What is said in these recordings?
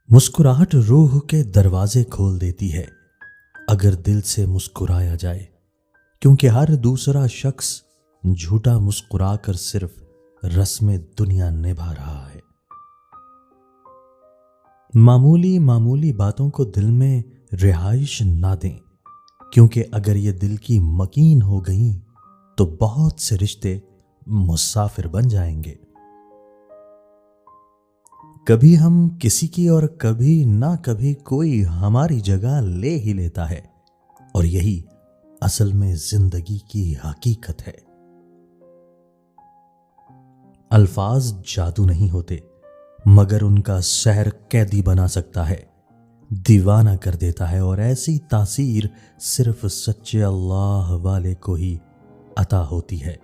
مسکراہٹ روح کے دروازے کھول دیتی ہے اگر دل سے مسکرایا جائے، کیونکہ ہر دوسرا شخص جھوٹا مسکرا کر صرف رسم دنیا نبھا رہا ہے۔ معمولی معمولی باتوں کو دل میں رہائش نہ دیں، کیونکہ اگر یہ دل کی مکین ہو گئیں تو بہت سے رشتے مسافر بن جائیں گے۔ کبھی ہم کسی کی اور کبھی نہ کبھی کوئی ہماری جگہ لے ہی لیتا ہے، اور یہی اصل میں زندگی کی حقیقت ہے۔ الفاظ جادو نہیں ہوتے، مگر ان کا سحر قیدی بنا سکتا ہے، دیوانہ کر دیتا ہے، اور ایسی تاثیر صرف سچے اللہ والے کو ہی عطا ہوتی ہے،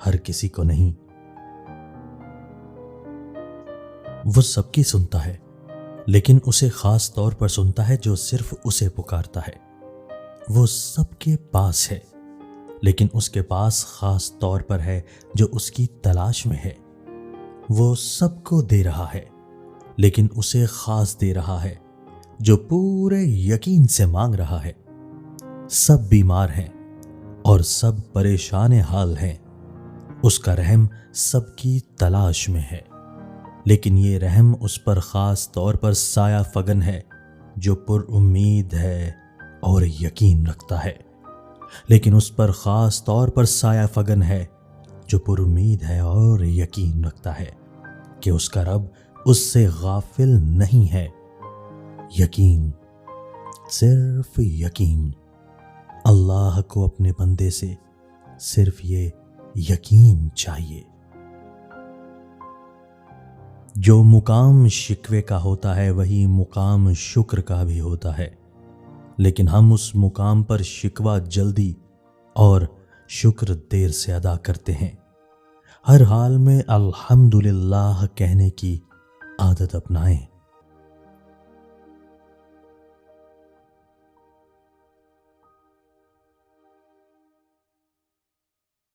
ہر کسی کو نہیں۔ وہ سب کی سنتا ہے، لیکن اسے خاص طور پر سنتا ہے جو صرف اسے پکارتا ہے۔ وہ سب کے پاس ہے، لیکن اس کے پاس خاص طور پر ہے جو اس کی تلاش میں ہے۔ وہ سب کو دے رہا ہے، لیکن اسے خاص دے رہا ہے جو پورے یقین سے مانگ رہا ہے۔ سب بیمار ہیں اور سب پریشان حال ہیں، اس کا رحم سب کی تلاش میں ہے، لیکن یہ رحم اس پر خاص طور پر سایہ فگن ہے جو پر امید ہے اور یقین رکھتا ہے، لیکن اس پر خاص طور پر سایہ فگن ہے جو پر امید ہے اور یقین رکھتا ہے کہ اس کا رب اس سے غافل نہیں ہے۔ یقین، صرف یقین۔ اللہ کو اپنے بندے سے صرف یہ یقین چاہیے۔ جو مقام شکوے کا ہوتا ہے وہی مقام شکر کا بھی ہوتا ہے، لیکن ہم اس مقام پر شکوہ جلدی اور شکر دیر سے ادا کرتے ہیں۔ ہر حال میں الحمدللہ کہنے کی عادت اپنائیں۔